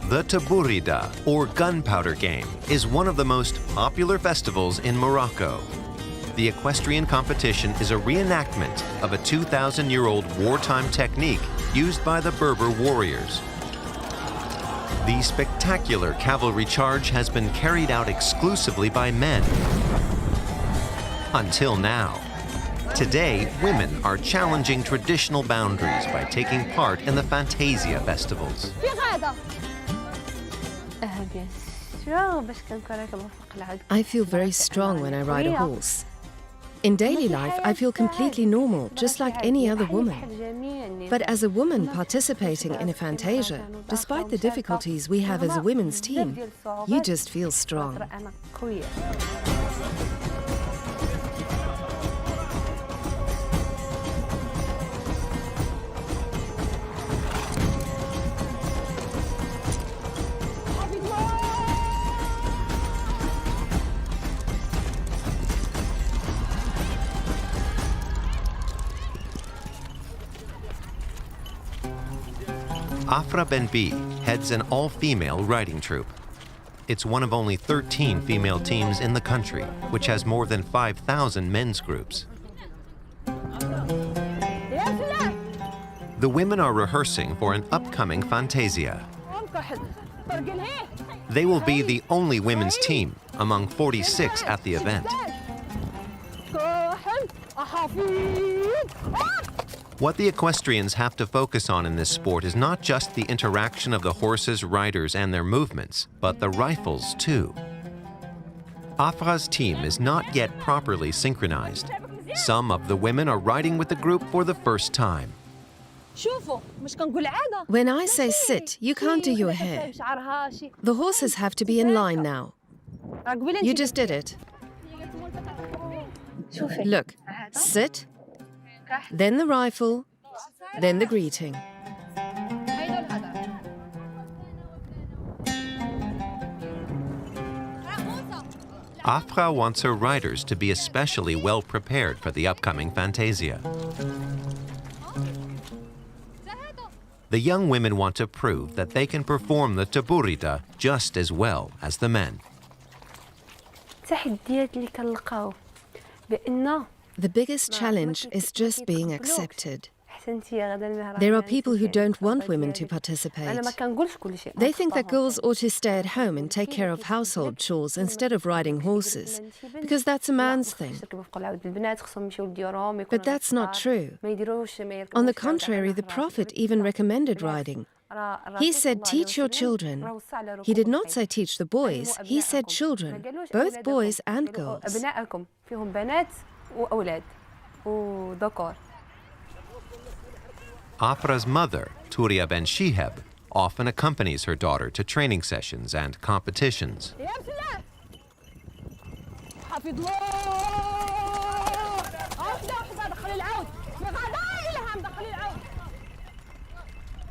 The Tabourida, or gunpowder game, is one of the most popular festivals in Morocco. The equestrian competition is a reenactment of a 2,000-year-old wartime technique used by the Berber warriors. The spectacular cavalry charge has been carried out exclusively by men. Until now. Today, women are challenging traditional boundaries by taking part in the Fantasia festivals. I feel very strong when I ride a horse. In daily life, I feel completely normal, just like any other woman. But as a woman participating in a Fantasia, despite the difficulties we have as a women's team, you just feel strong. Afra Benbi heads an all-female riding troupe. It's one of only 13 female teams in the country, which has more than 5,000 men's groups. The women are rehearsing for an upcoming Fantasia. They will be the only women's team among 46 at the event. What the equestrians have to focus on in this sport is not just the interaction of the horses, riders, and their movements, but the rifles, too. Afra's team is not yet properly synchronized. Some of the women are riding with the group for the first time. When I say sit, you can't do your hair. The horses have to be in line now. You just did it. Look, sit, then the rifle, then the greeting. Afra wants her riders to be especially well prepared for the upcoming Fantasia. The young women want to prove that they can perform the Tabourida just as well as the men. The biggest challenge is just being accepted. There are people who don't want women to participate. They think that girls ought to stay at home and take care of household chores instead of riding horses, because that's a man's thing. But that's not true. On the contrary, the Prophet even recommended riding. He said, teach your children. He did not say teach the boys, he said children, both boys and girls. Afra's mother, Touria Ben Shiheb, often accompanies her daughter to training sessions and competitions.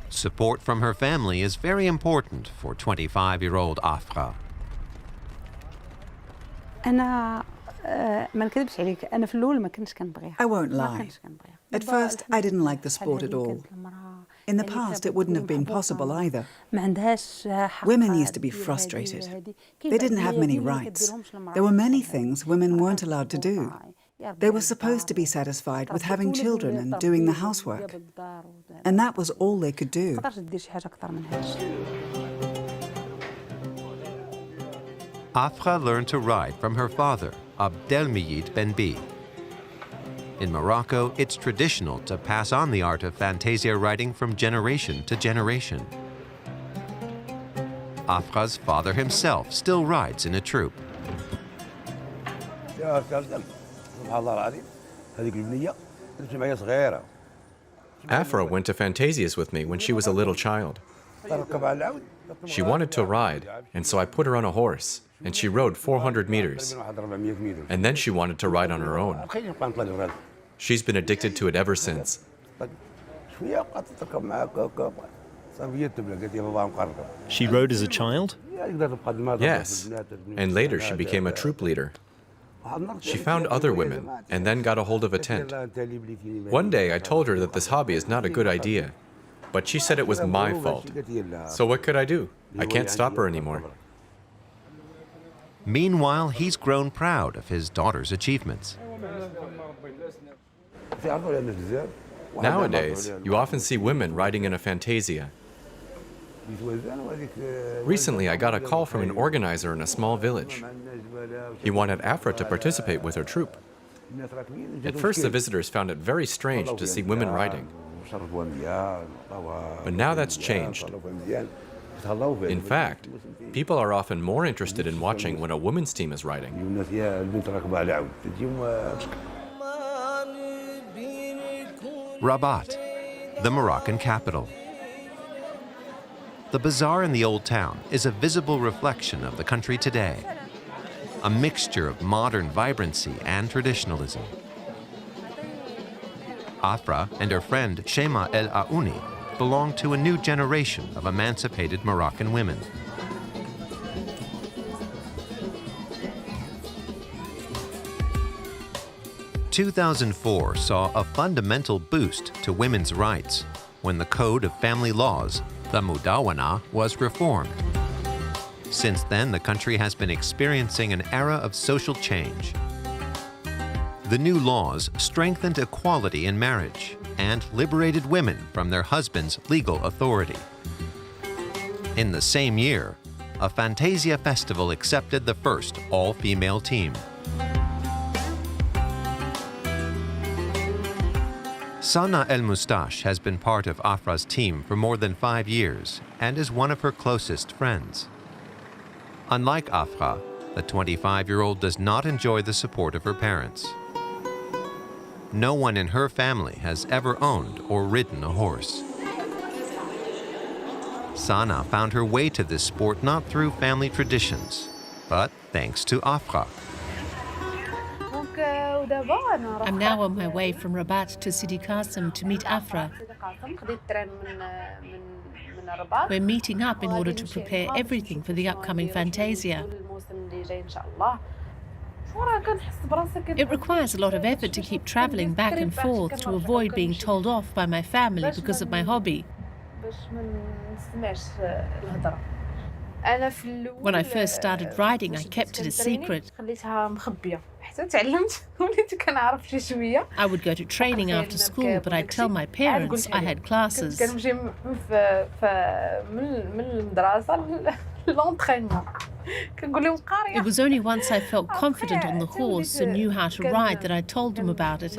Support from her family is very important for 25-year-old Afra. I won't lie. At first, I didn't like the sport at all. In the past, it wouldn't have been possible either. Women used to be frustrated. They didn't have many rights. There were many things women weren't allowed to do. They were supposed to be satisfied with having children and doing the housework. And that was all they could do. Afra learned to ride from her father, Abdelmejid Benbi. In Morocco, it's traditional to pass on the art of Fantasia riding from generation to generation. Afra's father himself still rides in a troupe. Afra went to Fantasias with me when she was a little child. She wanted to ride, and so I put her on a horse, and she rode 400 meters. And then she wanted to ride on her own. She's been addicted to it ever since. She rode as a child? Yes, and later she became a troop leader. She found other women and then got a hold of a tent. One day I told her that this hobby is not a good idea, But she said it was my fault. So what could I do? I can't stop her anymore. Meanwhile, he's grown proud of his daughter's achievements. Nowadays, you often see women riding in a fantasia. Recently, I got a call from an organizer in a small village. He wanted Afra to participate with her troupe. At first, the visitors found it very strange to see women riding. But now that's changed. In fact, people are often more interested in watching when a women's team is riding. Rabat, the Moroccan capital. The bazaar in the old town is a visible reflection of the country today, a mixture of modern vibrancy and traditionalism. Afra and her friend Shema El Aouni belong to a new generation of emancipated Moroccan women. "2004 saw a fundamental boost to women's rights when the Code of Family Laws, the Mudawana, was reformed. Since then, the country has been experiencing an era of social change. The new laws strengthened equality in marriage and liberated women from their husband's legal authority. In the same year, a Fantasia festival accepted the first all-female team. Sana El Moustache has been part of Afra's team for more than 5 years and is one of her closest friends. Unlike Afra, the 25-year-old does not enjoy the support of her parents. No one in her family has ever owned or ridden a horse. Sana found her way to this sport not through family traditions, but thanks to Afra. I'm now on my way from Rabat to Sidi Qasim to meet Afra. We're meeting up in order to prepare everything for the upcoming Fantasia. It requires a lot of effort to keep traveling back and forth to avoid being told off by my family because of my hobby. When I first started riding, I kept it a secret. I would go to training after school, but I'd tell my parents I had classes. It was only once I felt confident on the horse and knew how to ride that I told them about it.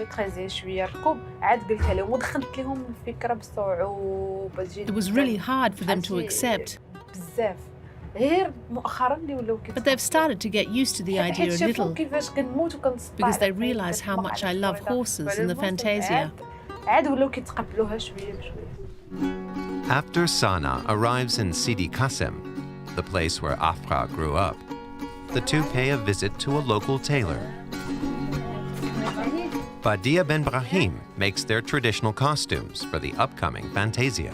It was really hard for them to accept. But they've started to get used to the idea a little because they realize how much I love horses and the Fantasia. After Sana arrives in Sidi Qasim, the place where Afra grew up, the two pay a visit to a local tailor. Badia Ben Brahim makes their traditional costumes for the upcoming Fantasia.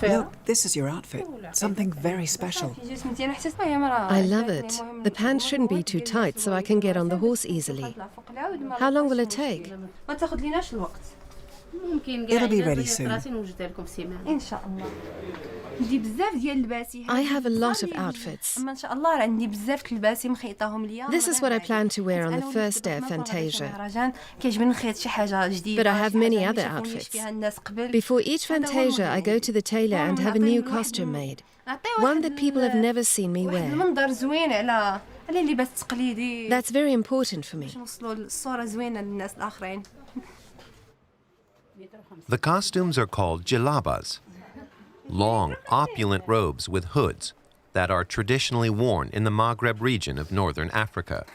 Look, this is your outfit. Something very special. I love it. The pants shouldn't be too tight so I can get on the horse easily. How long will it take? It'll be ready soon. I have a lot of outfits. This is what I plan to wear on the first day of Fantasia. But I have many other outfits. Before each Fantasia, I go to the tailor and have a new costume made. One that people have never seen me wear. That's very important for me. The costumes are called djellabas, long, opulent robes with hoods that are traditionally worn in the Maghreb region of northern Africa.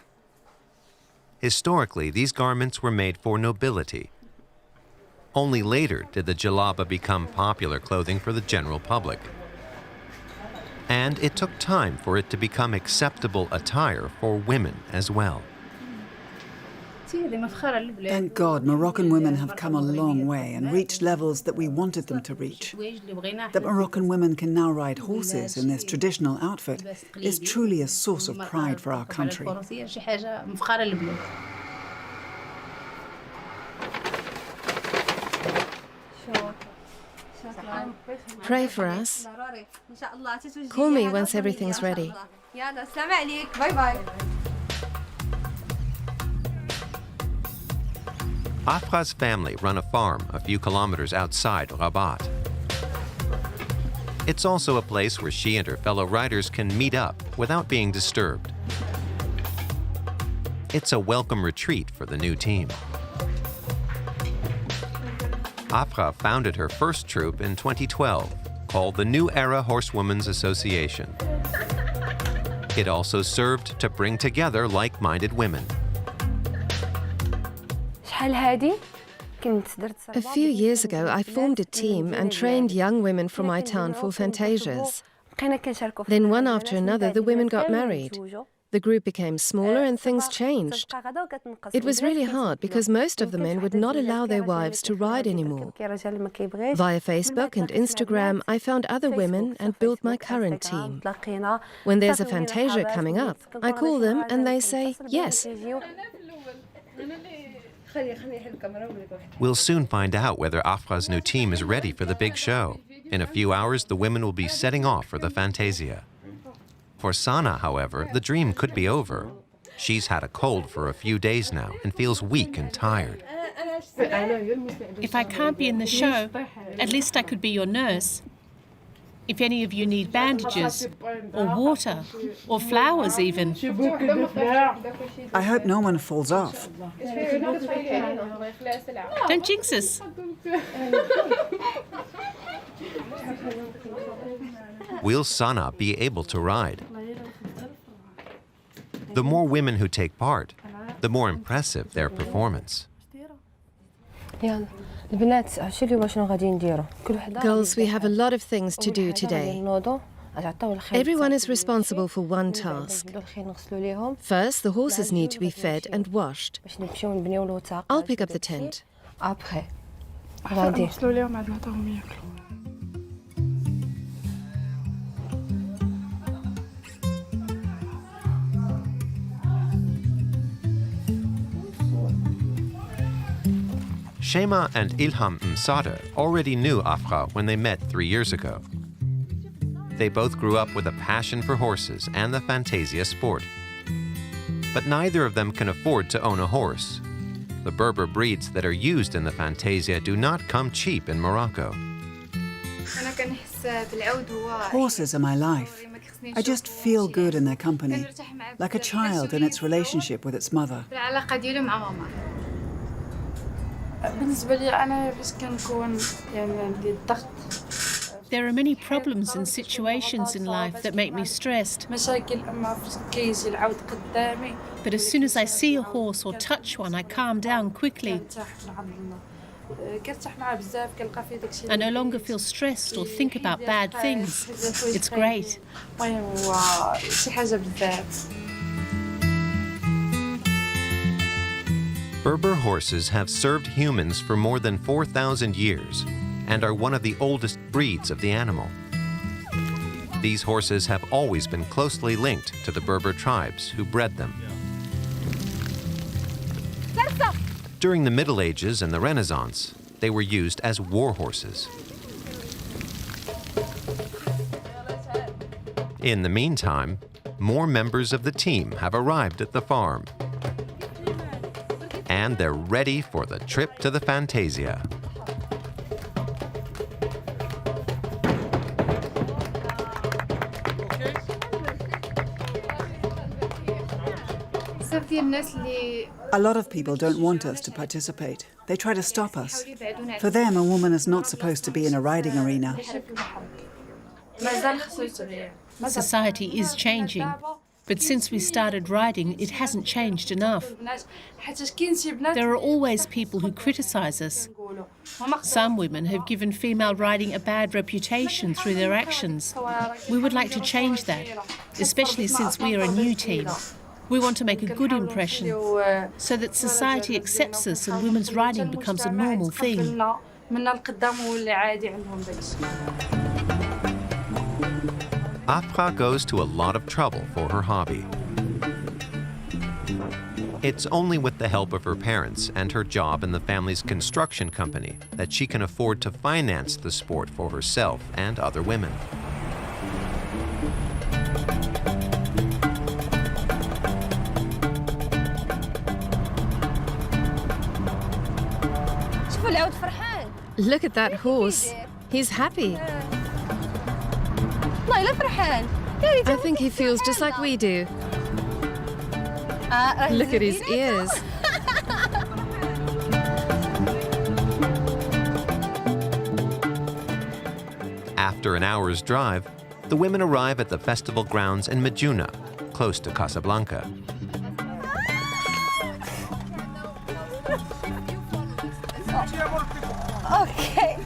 Historically, these garments were made for nobility. Only later did the djellaba become popular clothing for the general public. And it took time for it to become acceptable attire for women as well. Thank God Moroccan women have come a long way and reached levels that we wanted them to reach. That Moroccan women can now ride horses in this traditional outfit is truly a source of pride for our country. Pray for us. Call me once everything's ready. Afra's family run a farm a few kilometers outside Rabat. It's also a place where she and her fellow riders can meet up without being disturbed. It's a welcome retreat for the new team. Afra founded her first troop in 2012, called the New Era Horsewomen's Association. It also served to bring together like-minded women. A few years ago, I formed a team and trained young women from my town for fantasias. Then one after another, the women got married. The group became smaller and things changed. It was really hard because most of the men would not allow their wives to ride anymore. Via Facebook and Instagram, I found other women and built my current team. When there's a fantasia coming up, I call them and they say yes. We'll soon find out whether Afra's new team is ready for the big show. In a few hours, the women will be setting off for the Fantasia. For Sana, however, the dream could be over. She's had a cold for a few days now and feels weak and tired. If I can't be in the show, at least I could be your nurse. If any of you need bandages, or water, or flowers even. I hope no one falls off. Don't jinx us. Will Sana be able to ride? The more women who take part, the more impressive their performance. Girls, we have a lot of things to do today. Everyone is responsible for one task. First, the horses need to be fed and washed. I'll pick up the tent. Shema and Ilham Msada already knew Afra when they met 3 years ago. They both grew up with a passion for horses and the Fantasia sport. But neither of them can afford to own a horse. The Berber breeds that are used in the Fantasia do not come cheap in Morocco. Horses are my life. I just feel good in their company, like a child in its relationship with its mother. There are many problems and situations in life that make me stressed. But as soon as I see a horse or touch one, I calm down quickly. I no longer feel stressed or think about bad things. It's great. Berber horses have served humans for more than 4,000 years and are one of the oldest breeds of the animal. These horses have always been closely linked to the Berber tribes who bred them. During the Middle Ages and the Renaissance, they were used as war horses. In the meantime, more members of the team have arrived at the farm. And they're ready for the trip to the Fantasia. A lot of people don't want us to participate. They try to stop us. For them, a woman is not supposed to be in a riding arena. Society is changing. But since we started riding, it hasn't changed enough. There are always people who criticize us. Some women have given female riding a bad reputation through their actions. We would like to change that, especially since we are a new team. We want to make a good impression so that society accepts us and women's riding becomes a normal thing. Afra goes to a lot of trouble for her hobby. It's only with the help of her parents and her job in the family's construction company that she can afford to finance the sport for herself and other women. Look at that horse. He's happy. I think he feels just like we do. Look at his ears. After an hour's drive, the women arrive at the festival grounds in Medjuna, close to Casablanca. Okay.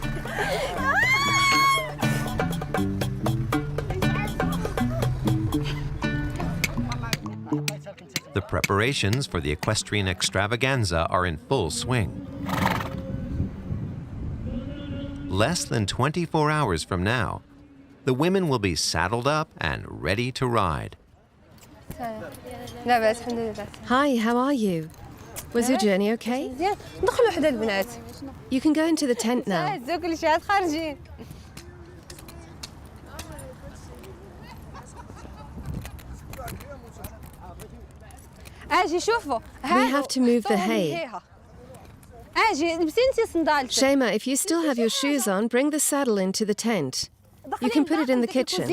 The preparations for the equestrian extravaganza are in full swing. Less than 24 hours from now, the women will be saddled up and ready to ride. Hi, how are you? Was your journey okay? You can go into the tent now. We have to move the hay. Shema, if you still have your shoes on, bring the saddle into the tent. You can put it in the kitchen.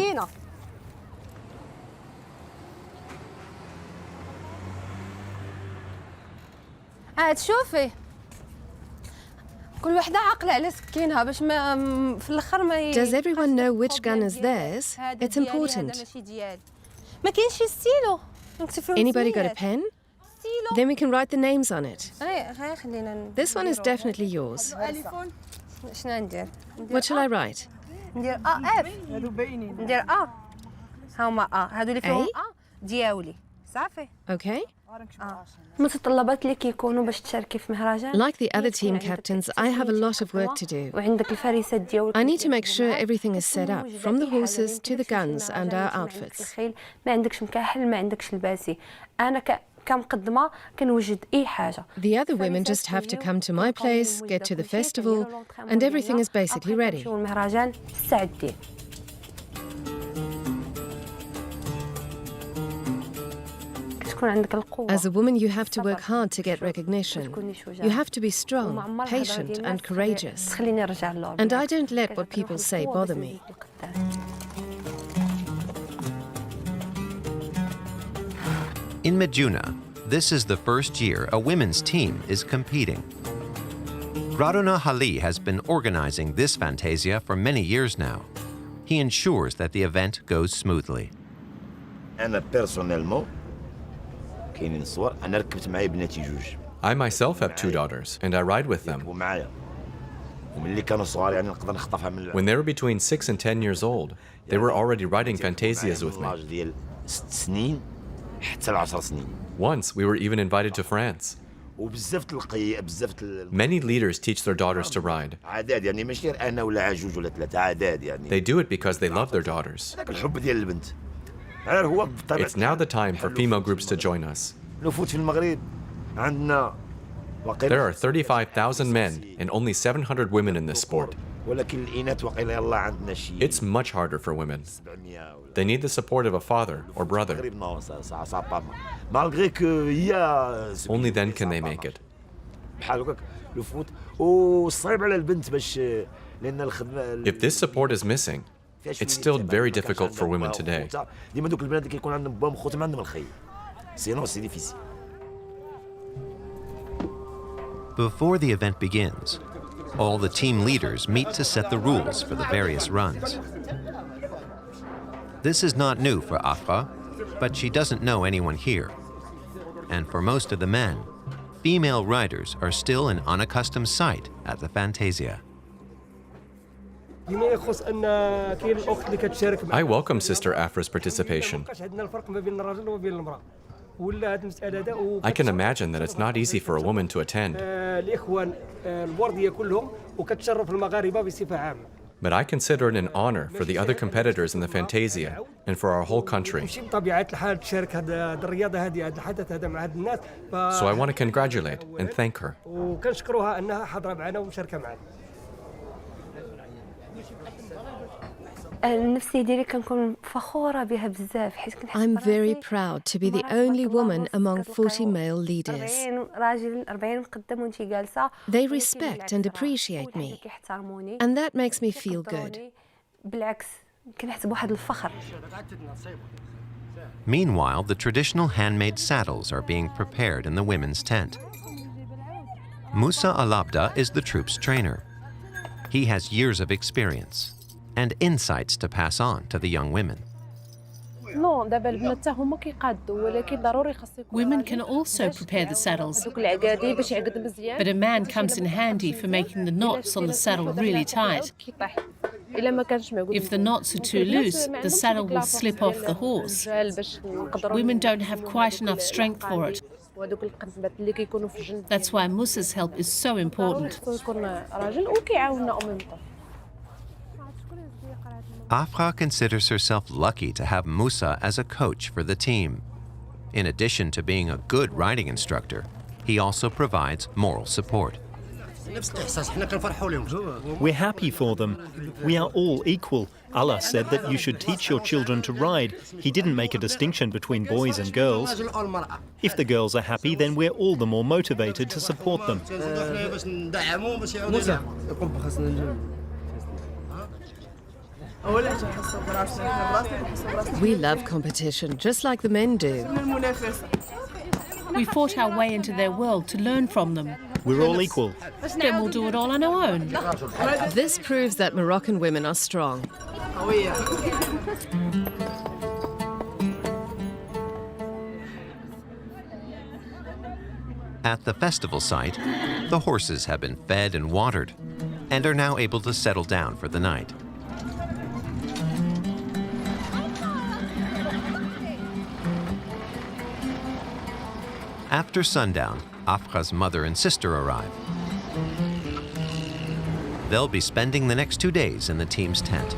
Does everyone know which gun is theirs? It's important. Anybody got a pen? Then we can write the names on it. This one is definitely yours. What shall I write? Okay. Like the other team captains, I have a lot of work to do. I need to make sure everything is set up, from the horses to the guns and our outfits. The other women just have to come to my place, get to the festival, and everything is basically ready. As a woman, you have to work hard to get recognition. You have to be strong, patient, and courageous. And I don't let what people say bother me. In Medjuna, this is the first year a women's team is competing. Radona Hali has been organizing this fantasia for many years now. He ensures that the event goes smoothly. I myself have 2 daughters, and I ride with them. When they were between 6 and 10 years old, they were already riding fantasias with me. Once, we were even invited to France. Many leaders teach their daughters to ride. They do it because they love their daughters. It's now the time for female groups to join us. There are 35,000 men and only 700 women in this sport. It's much harder for women. They need the support of a father or brother. Only then can they make it. If this support is missing, it's still very difficult for women today. Before the event begins, all the team leaders meet to set the rules for the various runs. This is not new for Afra, but she doesn't know anyone here. And for most of the men, female riders are still an unaccustomed sight at the Fantasia. I welcome Sister Afra's participation. I can imagine that it's not easy for a woman to attend. But I consider it an honor for the other competitors in the Fantasia and for our whole country. So I want to congratulate and thank her. I'm very proud to be the only woman among 40 male leaders. They respect and appreciate me, and that makes me feel good. Meanwhile, the traditional handmade saddles are being prepared in the women's tent. Musa Alabda is the troop's trainer. He has years of experience and insights to pass on to the young women. Women can also prepare the saddles, but a man comes in handy for making the knots on the saddle really tight. If the knots are too loose, the saddle will slip off the horse. Women don't have quite enough strength for it. That's why Musa's help is so important. Afra considers herself lucky to have Musa as a coach for the team. In addition to being a good riding instructor, he also provides moral support. We're happy for them. We are all equal. Allah said that you should teach your children to ride. He didn't make a distinction between boys and girls. If the girls are happy, then we're all the more motivated to support them. We love competition, just like the men do. We fought our way into their world to learn from them. We're all equal. Then we'll do it all on our own. This proves that Moroccan women are strong. At the festival site, the horses have been fed and watered and are now able to settle down for the night. After sundown, Afra's mother and sister arrive. They'll be spending the next 2 days in the team's tent.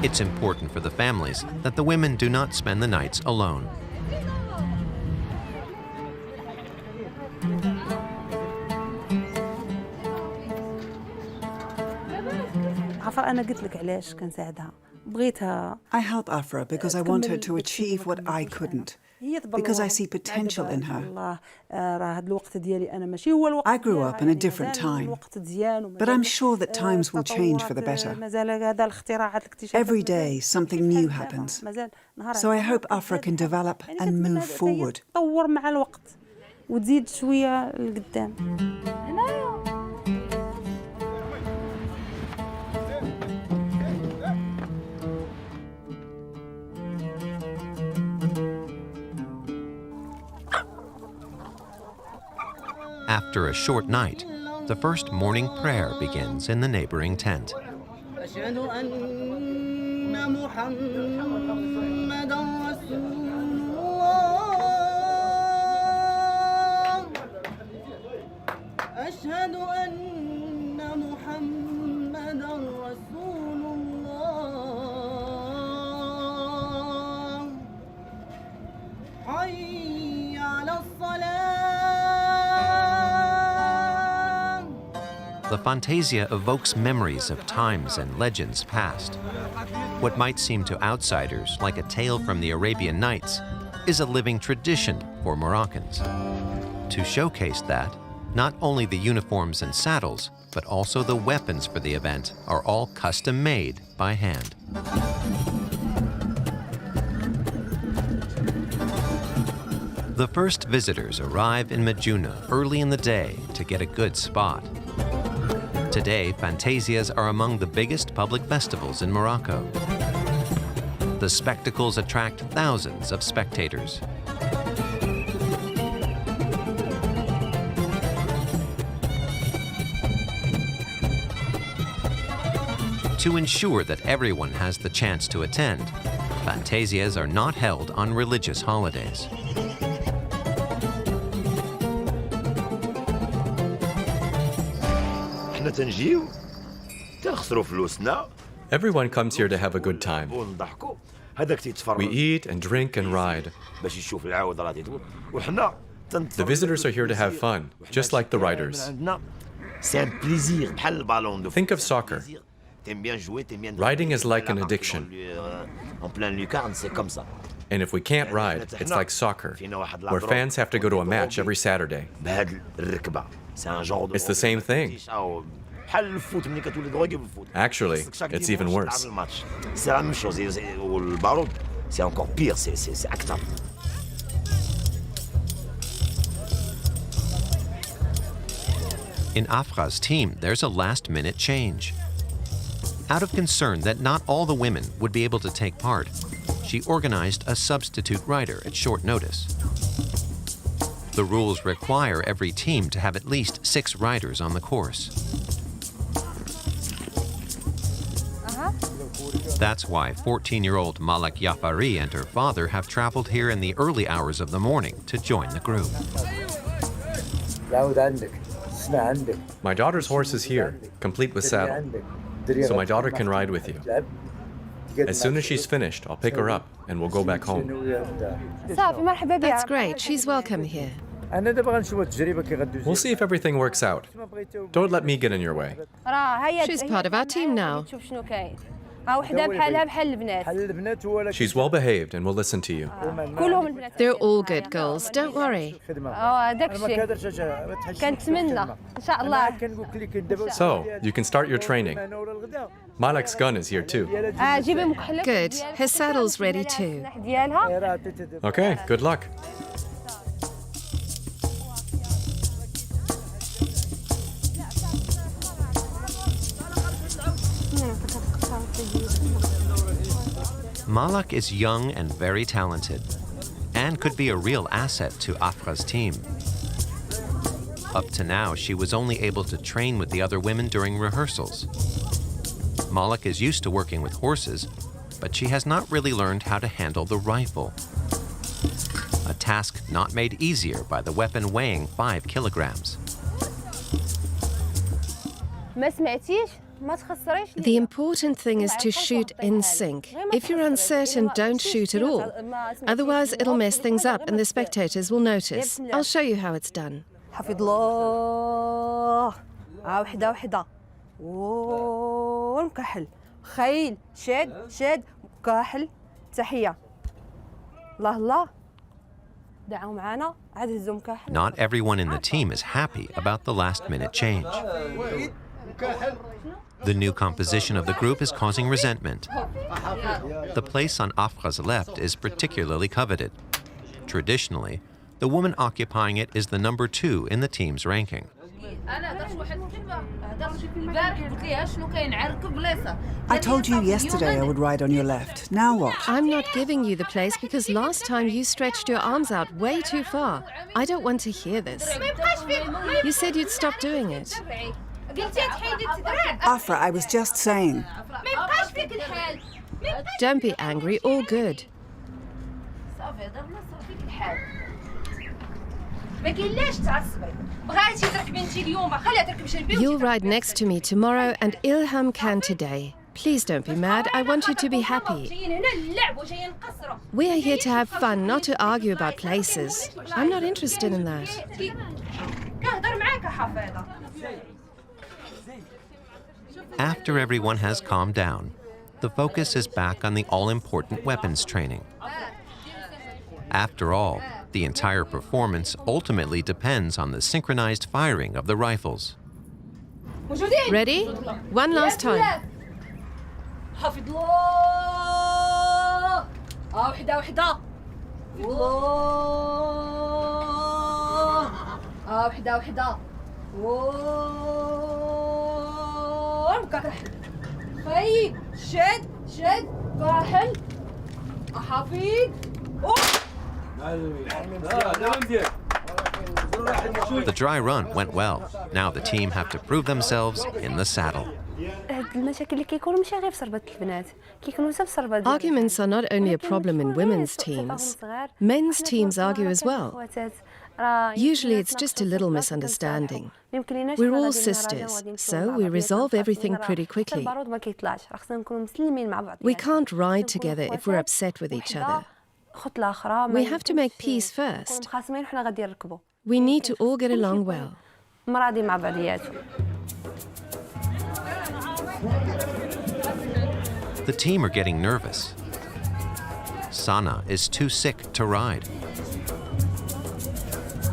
It's important for the families that the women do not spend the nights alone. I help Afra because I want her to achieve what I couldn't, because I see potential in her. I grew up in a different time, but I'm sure that times will change for the better. Every day, something new happens. So I hope Afra can develop and move forward. After a short night, the first morning prayer begins in the neighboring tent. The Fantasia evokes memories of times and legends past. What might seem to outsiders like a tale from the Arabian Nights is a living tradition for Moroccans. To showcase that, not only the uniforms and saddles, but also the weapons for the event are all custom-made by hand. The first visitors arrive in Majuna early in the day to get a good spot. Today, Fantasias are among the biggest public festivals in Morocco. The spectacles attract thousands of spectators. To ensure that everyone has the chance to attend, Fantasias are not held on religious holidays. Everyone comes here to have a good time. We eat and drink and ride. The visitors are here to have fun, just like the riders. Think of soccer. Riding is like an addiction. And if we can't ride, it's like soccer, where fans have to go to a match every Saturday. It's the same thing. Actually, it's even worse. In Afra's team, there's a last-minute change. Out of concern that not all the women would be able to take part, she organized a substitute rider at short notice. The rules require every team to have at least 6 riders on the course. That's why 14-year-old Malak Yafari and her father have traveled here in the early hours of the morning to join the group. My daughter's horse is here, complete with saddle, so my daughter can ride with you. As soon as she's finished, I'll pick her up and we'll go back home. That's great. She's welcome here. We'll see if everything works out. Don't let me get in your way. She's part of our team now. She's well behaved and will listen to you. They're all good girls. Don't worry. So, you can start your training. Malak's gun is here too. Good. His saddle's ready too. Okay, good luck. Malak is young and very talented, and could be a real asset to Afra's team. Up to now, she was only able to train with the other women during rehearsals. Malak is used to working with horses, but she has not really learned how to handle the rifle. A task not made easier by the weapon weighing 5 kilograms. The important thing is to shoot in sync. If you're uncertain, don't shoot at all. Otherwise, it'll mess things up and the spectators will notice. I'll show you how it's done. Not everyone in the team is happy about the last-minute change. The new composition of the group is causing resentment. The place on Afra's left is particularly coveted. Traditionally, the woman occupying it is the number 2 in the team's ranking. I told you yesterday I would ride on your left. Now what? I'm not giving you the place because last time you stretched your arms out way too far. I don't want to hear this. You said you'd stop doing it. Afra, I was just saying. Don't be angry, all good. You'll ride next to me tomorrow and Ilham can today. Please don't be mad. I want you to be happy. We are here to have fun, not to argue about places. I'm not interested in that. After everyone has calmed down, the focus is back on the all-important weapons training. After all, the entire performance ultimately depends on the synchronized firing of the rifles. Ready? One last time. The dry run went well. Now the team have to prove themselves in the saddle. Arguments are not only a problem in women's teams. Men's teams argue as well. Usually it's just a little misunderstanding. We're all sisters, so we resolve everything pretty quickly. We can't ride together if we're upset with each other. We have to make peace first. We need to all get along well. The team are getting nervous. Sana is too sick to ride.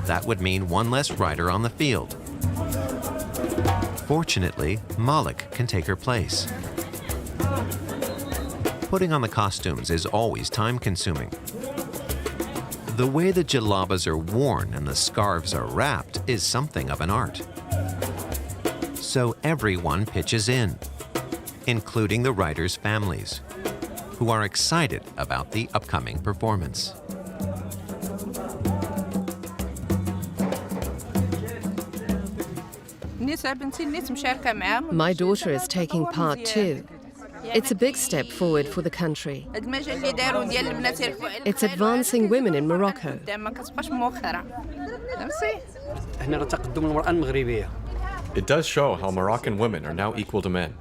That would mean one less rider on the field. Fortunately, Malik can take her place. Putting on the costumes is always time-consuming. The way the jalabas are worn and the scarves are wrapped is something of an art. So everyone pitches in, including the riders' families, who are excited about the upcoming performance. My daughter is taking part too. It's a big step forward for the country. It's advancing women in Morocco. It does show how Moroccan women are now equal to men.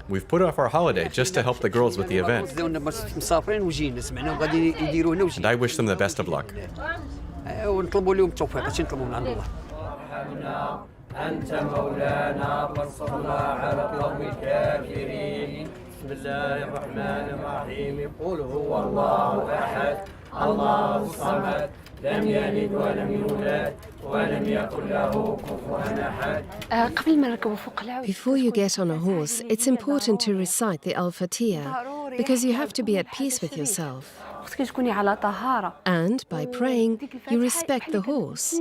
We've put off our holiday just to help the girls with the event. And I wish them the best of luck. أنت مولانا فانصرنا على القوم الكافرين بسم الله الرحمن الرحيم قل هو الله أحد الله الصمد لم يلد ولم يولد ولم يكن له كفوا أحد. Before you get on a horse, it's important to recite the Al-Fatiha because you have to be at peace with yourself. And by praying, you respect the horse.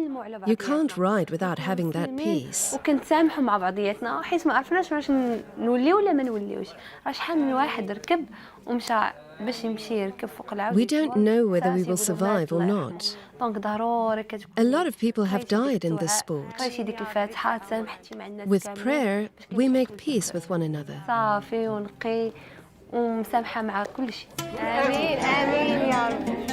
You can't ride without having that peace. We don't know whether we will survive or not. A lot of people have died in this sport. With prayer, we make peace with one another. ومسامحة مع كل شيء. آمين آمين يا رب.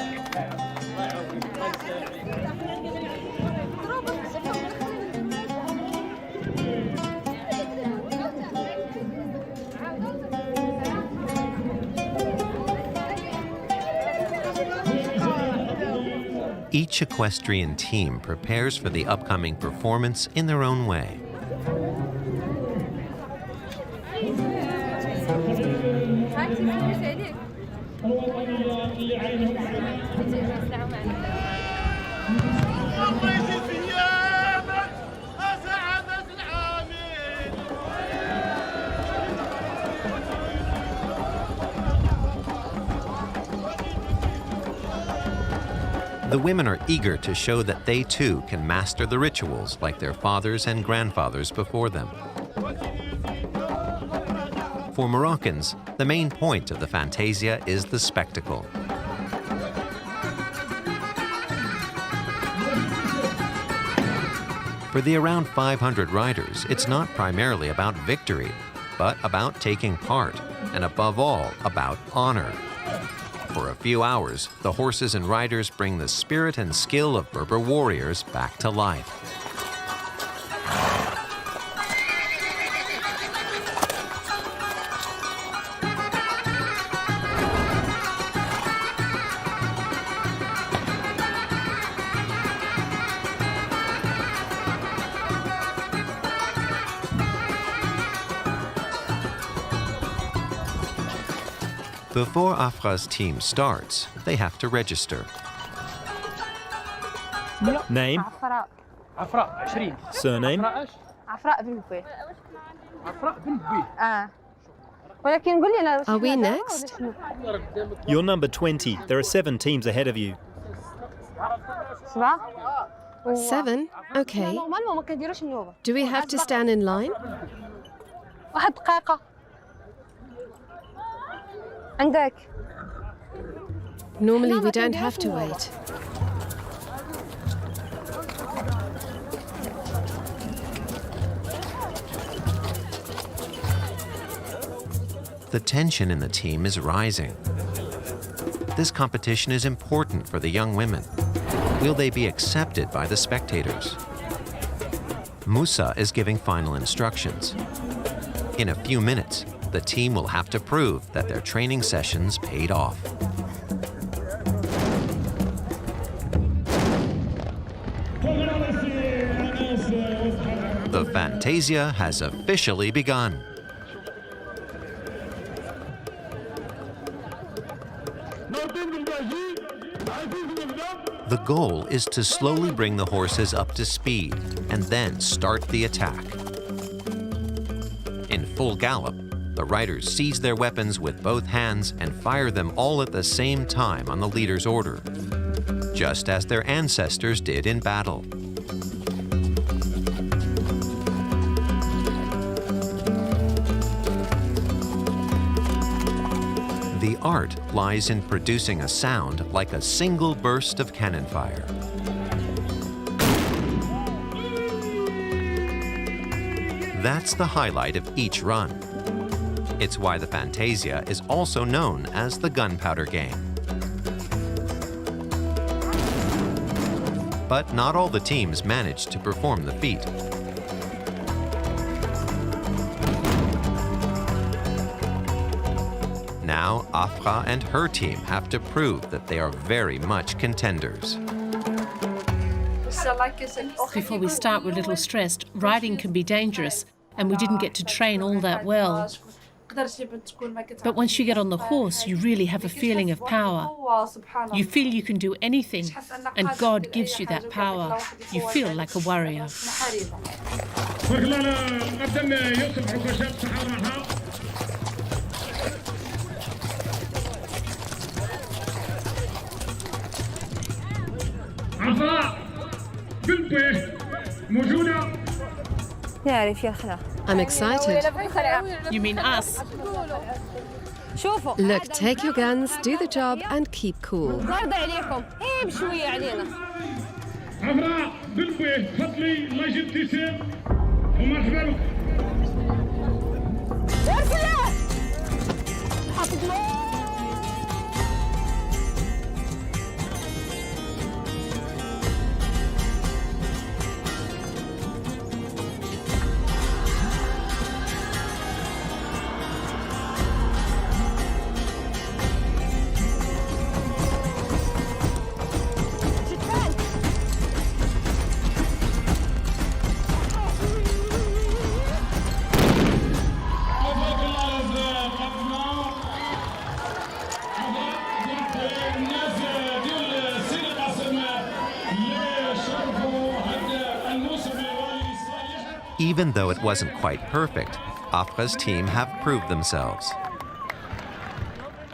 Each equestrian team prepares for the upcoming performance in their own way. The women are eager to show that they too can master the rituals like their fathers and grandfathers before them. For Moroccans, the main point of the Fantasia is the spectacle. For the around 500 riders, it's not primarily about victory, but about taking part, and above all, about honor. For a few hours, the horses and riders bring the spirit and skill of Berber warriors back to life. Before Afra's team starts, they have to register. Name? Surname? Are we next? You're number 20. There are 7 teams ahead of you. 7? Okay. Do we have to stand in line? Normally we don't have to wait. The tension in the team is rising. This competition is important for the young women. Will they be accepted by the spectators? Musa is giving final instructions. In a few minutes, the team will have to prove that their training sessions paid off. The Fantasia has officially begun. The goal is to slowly bring the horses up to speed and then start the attack. In full gallop, the riders seize their weapons with both hands and fire them all at the same time on the leader's order, just as their ancestors did in battle. The art lies in producing a sound like a single burst of cannon fire. That's the highlight of each run. It's why the Fantasia is also known as the gunpowder game. But not all the teams managed to perform the feat. Now, Afra and her team have to prove that they are very much contenders. Before we start, we're a little stressed. Riding can be dangerous, and we didn't get to train all that well. But once you get on the horse, you really have a feeling of power. You feel you can do anything, and God gives you that power. You feel like a warrior. I'm excited. You mean us? Look, take your guns, do the job, and keep cool. Even though it wasn't quite perfect, Afra's team have proved themselves.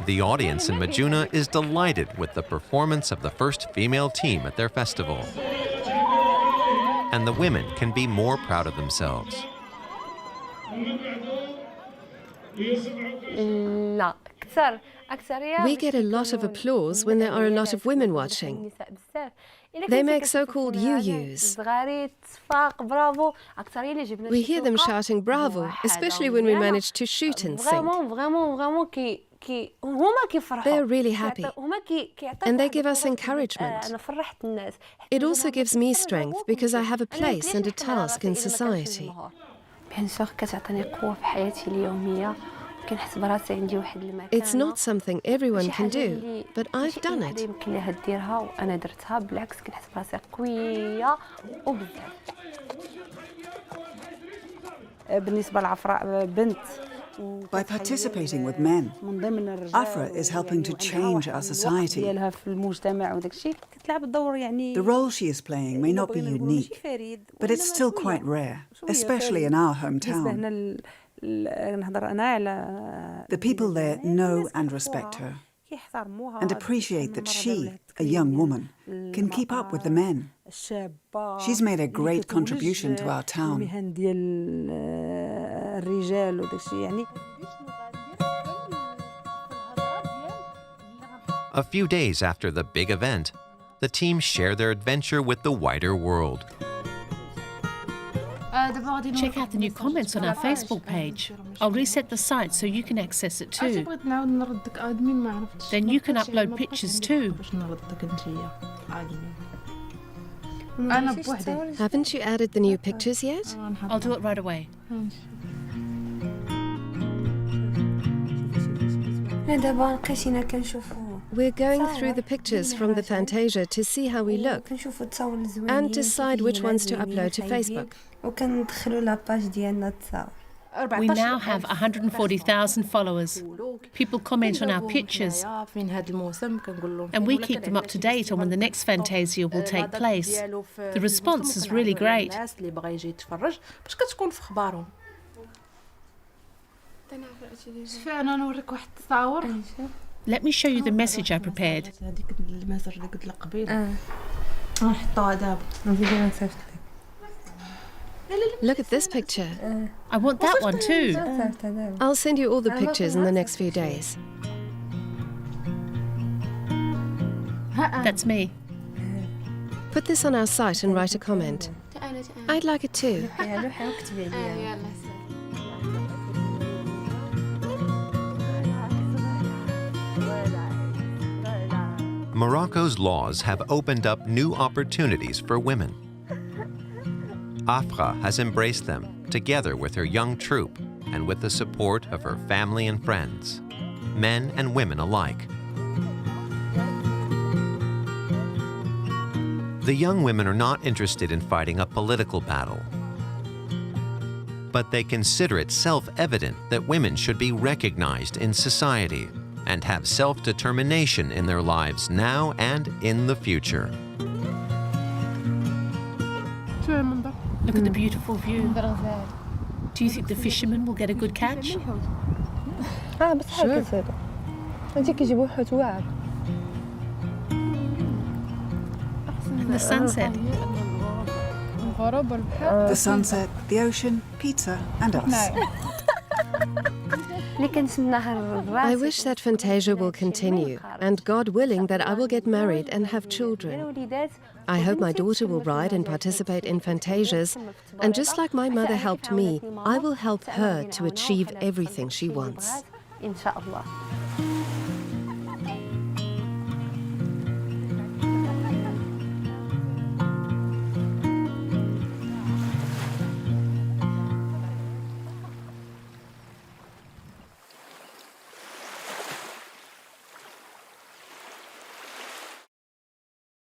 The audience in Majuna is delighted with the performance of the first female team at their festival. And the women can be more proud of themselves. We get a lot of applause when there are a lot of women watching. They make so-called you-yous. We hear them shouting bravo, especially when we manage to shoot in sync. They're really happy, and they give us encouragement. It also gives me strength because I have a place and a task in society. It's not something everyone can do, but I've done it. By participating with men, Afra is helping to change our society. The role she is playing may not be unique, but it's still quite rare, especially in our hometown. The people there know and respect her and appreciate that she, a young woman, can keep up with the men. She's made a great contribution to our town. A few days after the big event, the team share their adventure with the wider world. Check out the new comments on our Facebook page. I'll reset the site so you can access it too. Then you can upload pictures too. Haven't you added the new pictures yet? I'll do it right away. We're going through the pictures from the Fantasia to see how we look and decide which ones to upload to Facebook. We now have 140,000 followers. People comment on our pictures, and we keep them up to date on when the next Fantasia will take place. The response is really great. Let me show you the message I prepared. Look at this picture. I want that one too. I'll send you all the pictures in the next few days. That's me. Put this on our site and write a comment. I'd like it too. Morocco's laws have opened up new opportunities for women. Afra has embraced them, together with her young troupe and with the support of her family and friends, men and women alike. The young women are not interested in fighting a political battle, but they consider it self-evident that women should be recognized in society and have self-determination in their lives now and in the future. Look at the beautiful view. Do you think the fishermen will get a good catch? Sure. And the sunset. The sunset, the ocean, pizza, and us. I wish that Fantasia will continue, and God willing that I will get married and have children. I hope my daughter will ride and participate in Fantasias, and just like my mother helped me, I will help her to achieve everything she wants. إن شاء الله.